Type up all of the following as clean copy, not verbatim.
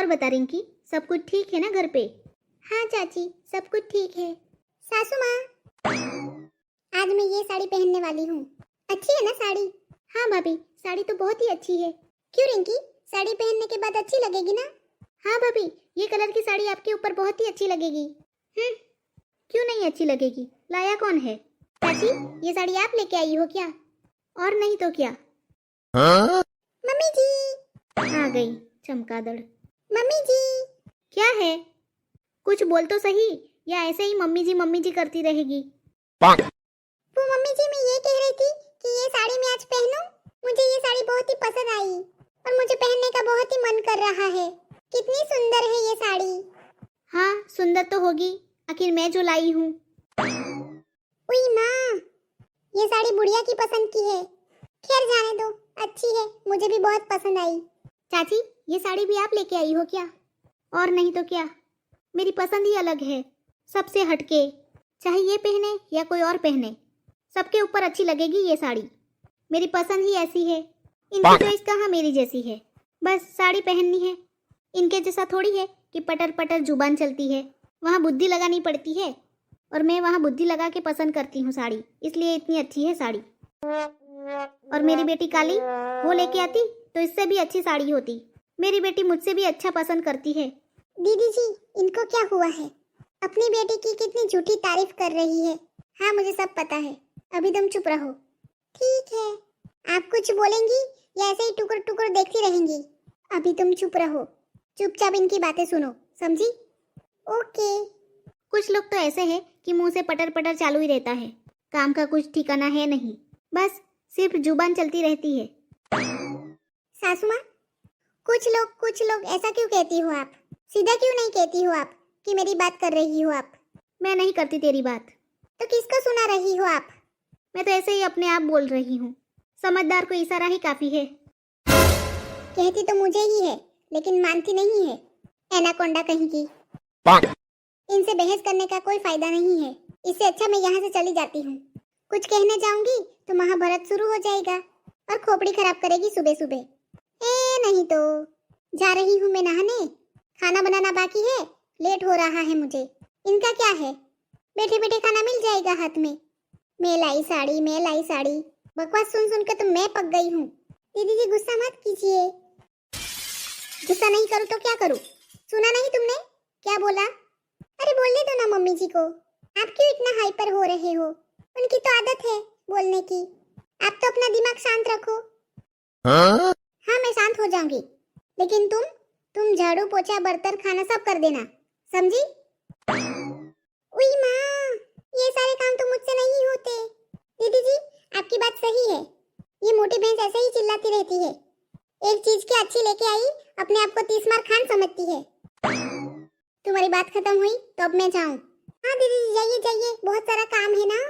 और बता रिंकी, सब कुछ ठीक है ना घर पे? हाँ चाची, सब कुछ ठीक है। सासू माँ, आज मैं ये साड़ी पहनने वाली हूँ। अच्छी है ना साड़ी? हाँ भाभी, साड़ी तो बहुत ही अच्छी है। क्यों रिंकी, साड़ी पहनने के बाद अच्छी लगेगी ना? हाँ भाभी, ये कलर की साड़ी आपके ऊपर बहुत ही अच्छी लगेगी। क्यों नहीं अच्छी लगेगी? लाया कौन है? चाची, ये साड़ी आप लेके आई हो क्या? और नहीं तो क्या। हाँ? मम्मी जी। आ गई चमकादड़। मम्मी जी। क्या है? कुछ बोल तो सही, या ऐसे ही मम्मी जी करती रहेगी? वो मम्मी जी, मैं ये कह रही थी कि ये साड़ी मैं आज पहनूं। मुझे ये साड़ी बहुत ही पसंद आई और मुझे पहनने का बहुत ही मन कर रहा है। कितनी सुंदर है ये साड़ी। हाँ, सुंदर तो होगी, आखिर मैं जो लाई हूँ। उई माँ, ये साड़ी बुढ़िया की पसंद की है। खैर जाने दो, अच्छी है, मुझे भी बहुत पसंद आई। चाची, ये साड़ी भी आप लेके आई हो क्या? और नहीं तो क्या, मेरी पसंद ही अलग है, सबसे हटके। चाहे ये पहने या कोई और पहने, सबके ऊपर अच्छी लगेगी ये साड़ी। मेरी पसंद ही ऐसी है। इनकी चॉइस कहाँ मेरी जैसी है। बस साड़ी पहननी है। इनके जैसा थोड़ी है कि पटर पटर जुबान चलती है, वहाँ बुद्धि लगानी पड़ती है। और मैं वहाँ बुद्धि लगा के पसंद करती हूँ साड़ी, इसलिए इतनी अच्छी है साड़ी। और मेरी बेटी काली, वो लेके आती तो इससे भी अच्छी साड़ी होती। मेरी बेटी मुझसे भी अच्छा पसंद करती है। दीदी जी, इनको क्या हुआ है? अपनी बेटी की कितनी झूठी तारीफ कर रही है। हाँ, मुझे सब पता है, अभी तुम चुप रहो। ठीक है, आप कुछ बोलेंगी या ऐसे ही टुकर टुकर देखती रहेंगी? अभी तुम चुप रहो, चुपचाप इनकी बातें सुनो, समझी? ओके। कुछ लोग तो ऐसे हैं कि मुंह से पटर पटर चालू ही रहता है, काम का कुछ ठिकाना है नहीं, बस सिर्फ जुबान चलती रहती है। सासू माँ, कुछ लोग ऐसा क्यों कहती हो आप? सीधा क्यों नहीं कहती हो आप कि मेरी बात कर रही हो आप? मैं नहीं करती तेरी बात। तो किसको सुना रही हो आप? मैं तो ऐसे ही अपने आप बोल रही हूँ। समझदार को इशारा ही काफी है। कहती तो मुझे ही है, लेकिन मानती नहीं है। एनाकोंडा कहीं की। इनसे बहस करने का कोई फायदा नहीं है। इससे अच्छा मैं यहाँ से चली जाती हूँ। कुछ कहने जाऊंगी तो महाभारत शुरू हो जाएगा और खोपड़ी खराब करेगी सुबह सुबह। नहीं तो जा रही हूँ मैं नहाने। खाना बनाना बाकी है, लेट हो रहा है मुझे। इनका क्या है, बैठे बैठे खाना मिल जाएगा हाथ में। मैं लाई साड़ी, बकवास सुन सुन के तो मैं पक गई हूँ। दीदी जी, गुस्सा मत कीजिए। गुस्सा नहीं करूँ तो क्या करूँ? सुना नहीं तुमने क्या बोला? अरे बोलने दो ना मम्मी जी को। आप क्यों इतना हाइपर हो रहे हो? उनकी तो आदत है बोलने की। आप तो अपना दिमाग शांत रखो। हाँ, मैं शांत हो जाऊंगी, लेकिन तुम झाड़ू पोछा बर्तन खाना सब कर देना, समझी? उई माँ, ये सारे काम तो मुझसे नहीं होते। दीदी जी, आपकी बात सही है। ये मोटी भैंस ऐसे ही चिल्लाती रहती है। एक चीज की अच्छी लेके आई, अपने आप को 30 मार खान समझती है। तुम्हारी बात खत्म हुई तो अब मैं जाऊं? हाँ दीदी जी, जाइए जाइए, बहुत सारा काम है ना।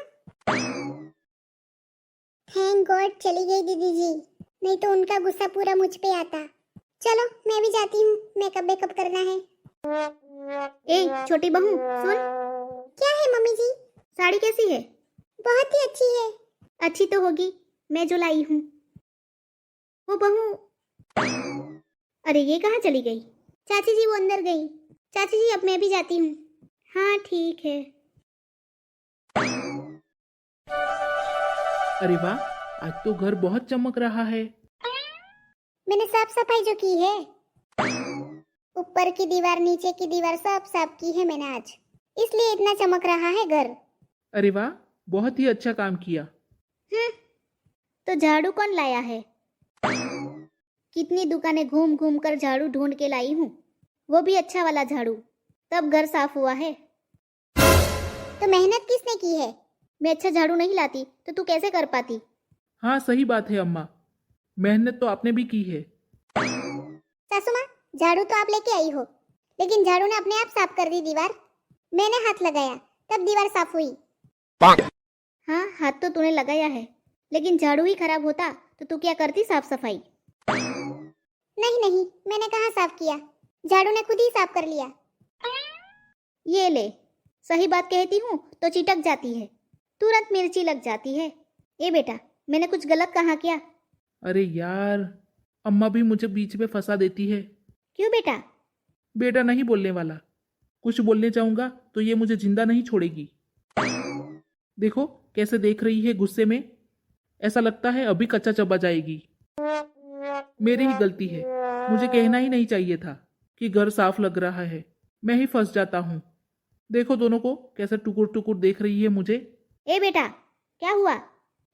थैंक गॉड चली गई दीदी जी, नहीं तो उनका गुस्सा पूरा मुझ पे आता। चलो मैं भी जाती हूँ, मेकअप करना है। ए छोटी बहू, सुन। क्या है मम्मी जी? साड़ी कैसी है? बहुत ही अच्छी है। अच्छी तो होगी, मैं जो लाई हूँ। वो बहू, अरे ये कहाँ चली गई? चाची जी वो अंदर गई। चाची जी अब मैं भी जाती हूँ। हाँ ठीक है। अरे वाह, आज तो घर बहुत चमक रहा है। मैंने साफ सफाई जो की है, ऊपर की दीवार नीचे की दीवार सब साफ की है मैंने आज, इसलिए इतना चमक रहा है घर। अरे वाह, बहुत ही अच्छा काम किया। तो झाड़ू कौन लाया है? कितनी दुकानें घूम घूम कर झाड़ू ढूंढ के लाई हूँ, वो भी अच्छा वाला झाड़ू, तब घर साफ हुआ है। तो मेहनत किसने की है? मैं अच्छा झाड़ू नहीं लाती तो तू कैसे कर पाती? हाँ सही बात है अम्मा, मेहनत तो आपने भी की है। सासू माँ, झाड़ू तो आप लेके आई हो, लेकिन झाड़ू ने अपने आप साफ कर दी दीवार। मैंने हाथ लगाया तब दीवार साफ हुई। हाँ, हाथ तो तूने लगाया है, लेकिन झाड़ू ही खराब होता तो तू क्या करती साफ सफाई? नहीं, मैंने कहाँ साफ किया, झाड़ू ने खुद ही साफ कर लिया। ये ले, सही बात कहती हूँ तो चिटक जाती है, तुरंत मिर्ची लग जाती है। ए बेटा, मैंने कुछ गलत कहा क्या? अरे यार, अम्मा भी मुझे बीच में फंसा देती है। क्यों बेटा? बेटा नहीं बोलने वाला। कुछ बोलने जाऊंगा तो ये मुझे जिंदा नहीं छोड़ेगी। देखो कैसे देख रही है गुस्से में। ऐसा लगता है अभी कच्चा चबा जाएगी। मेरी ही गलती है, मुझे कहना ही नहीं चाहिए था कि घर साफ लग रहा है। मैं ही फंस जाता हूँ। देखो दोनों को कैसे टुकुर टुकुर देख रही है मुझे। ए बेटा, क्या हुआ?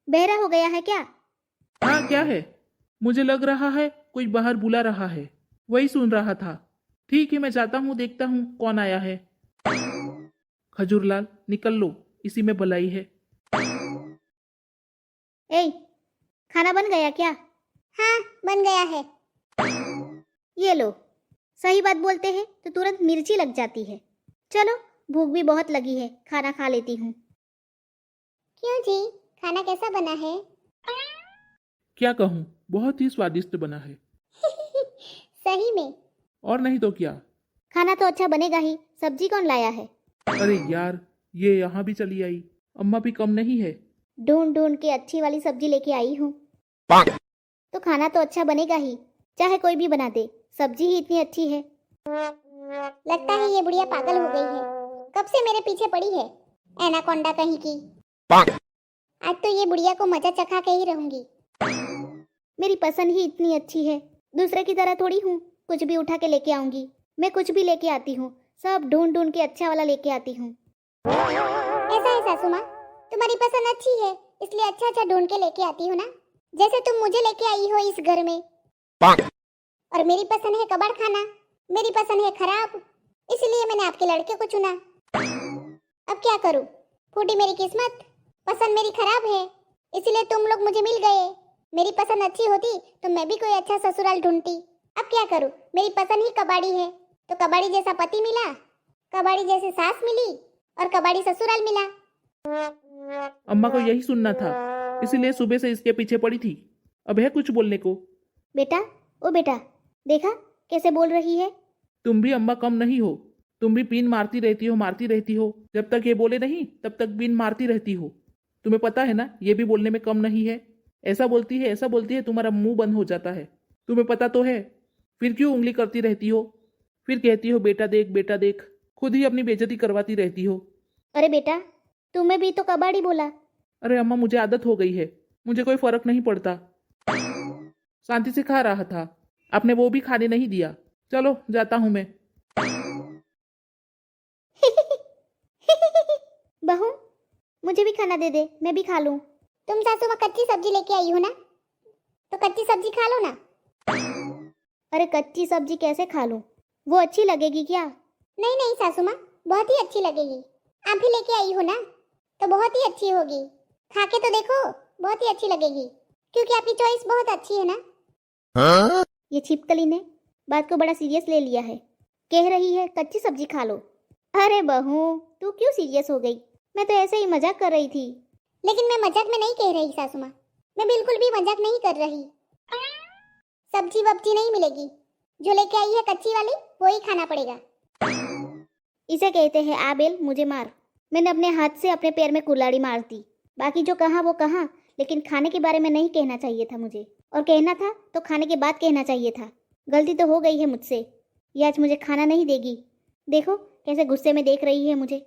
बहरा हो गया है क्या? हाँ क्या है? मुझे लग रहा है कोई बाहर बुला रहा है, वही सुन रहा था। ठीक है मैं जाता हूँ, देखता हूँ कौन आया है। खजूरलाल निकल लो, इसी में भलाई है। ए, खाना बन गया क्या? हाँ बन गया है। ये लो, सही बात बोलते हैं तो तुरंत मिर्ची लग जाती है। चलो भूख भी बहुत लगी है, खाना खा लेती हूँ। क्यों जी, खाना कैसा बना है? क्या कहूँ, बहुत ही स्वादिष्ट बना है। सही में? और नहीं तो क्या। खाना तो अच्छा बनेगा ही, सब्जी कौन लाया है? अरे यार, ये यहाँ भी चली आई। अम्मा भी कम नहीं है। ढूंढ ढूंढ के अच्छी वाली सब्जी लेके आई हूँ। तो खाना तो अच्छा बनेगा ही, चाहे कोई भी बना दे, सब्जी ही इतनी अच्छी है। लगता है ये बुढ़िया पागल हो गई है, कब से मेरे पीछे पड़ी है, एनाकोंडा कहीं की। आज तो ये बुढ़िया को मजा चखा के ही रहूंगी। मेरी पसंद ही इतनी अच्छी है, दूसरे की तरह थोड़ी हूँ कुछ भी उठा के लेके आऊंगी। मैं कुछ भी लेके आती हूँ, सब ढूंढ ढूंढ के अच्छा वाला लेके आती हूँ। ऐसा है सासू माँ, तुम्हारी पसंद अच्छी है इसलिए अच्छा अच्छा ढूंढ के लेके आती हो ना, जैसे तुम मुझे लेके आई हो इस घर में। और मेरी पसंद है कबाड़ खाना, मेरी पसंद है खराब, इसलिए मैंने आपके लड़के को चुना। अब क्या करूं, फूटी मेरी किस्मत, पसंद मेरी खराब है, इसलिए तुम लोग मुझे मिल गए। मेरी पसंद अच्छी होती तो मैं भी कोई अच्छा ससुराल ढूंढती। अब क्या करूं, मेरी पसंद ही कबाड़ी है, तो कबाड़ी जैसा पति मिला, कबाड़ी जैसे सास मिली और कबाड़ी ससुराल मिला। अम्मा को यही सुनना था, इसलिए सुबह से इसके पीछे पड़ी थी। अब है कुछ बोलने को? बेटा, ओ बेटा, देखा कैसे बोल रही है। तुम भी अम्मा कम नहीं हो, तुम भी पीन मारती रहती हो। जब तक ये बोले नहीं तब तक पीन मारती रहती हो। तुम्हें पता है ना ये भी बोलने में कम नहीं है। ऐसा बोलती है तुम्हारा मुंह बंद हो जाता है। तुम्हें पता तो है, फिर क्यों उंगली करती रहती हो? फिर कहती हो बेटा देख, खुद ही अपनी बेइज्जती करवाती रहती हो। अरे बेटा, तुम्हें भी तो कबाड़ी बोला। अरे अम्मा मुझे आदत हो गई है, मुझे कोई फर्क नहीं पड़ता। शांति से खा रहा था, आपने वो भी खाने नहीं दिया। चलो जाता हूं मैं। बहू, मुझे भी खाना दे दे, मैं भी खा लूं। तुम सासू माँ कच्ची सब्जी लेके आई हो ना, तो कच्ची सब्जी खा लो ना। अरे कच्ची सब्जी कैसे खा लूं, वो अच्छी लगेगी क्या? नहीं नहीं सासू माँ, बहुत ही अच्छी लगेगी। आप भी लेके आई हो ना, तो बहुत ही अच्छी होगी। खा के तो देखो, बहुत ही अच्छी लगेगी, क्योंकि आपकी चॉइस बहुत अच्छी है ना। ये छिपकली ने बात को बड़ा सीरियस ले लिया है, कह रही है कच्ची सब्जी खा लो। अरे बहू, तू क्यों सीरियस हो गई? मैं तो ऐसे ही मजाक कर रही थी। लेकिन मैं मजाक में नहीं कह रही सासू माँ, मैं बिल्कुल भी मजाक नहीं कर रही। सब्जी वब्जी नहीं मिलेगी, जो लेके आई है कच्ची वाली वो ही खाना पड़ेगा। इसे कहते हैं आ बेल मुझे मार। मैंने अपने हाथ से अपने पैर में कुल्हाड़ी मार दी। बाकी जो कहा वो कहा, लेकिन खाने के बारे में नहीं कहना चाहिए था मुझे, और कहना था तो खाने के बाद कहना चाहिए था। गलती तो हो गई है मुझसे। ये आज मुझे खाना नहीं देगी। देखो कैसे गुस्से में देख रही है मुझे।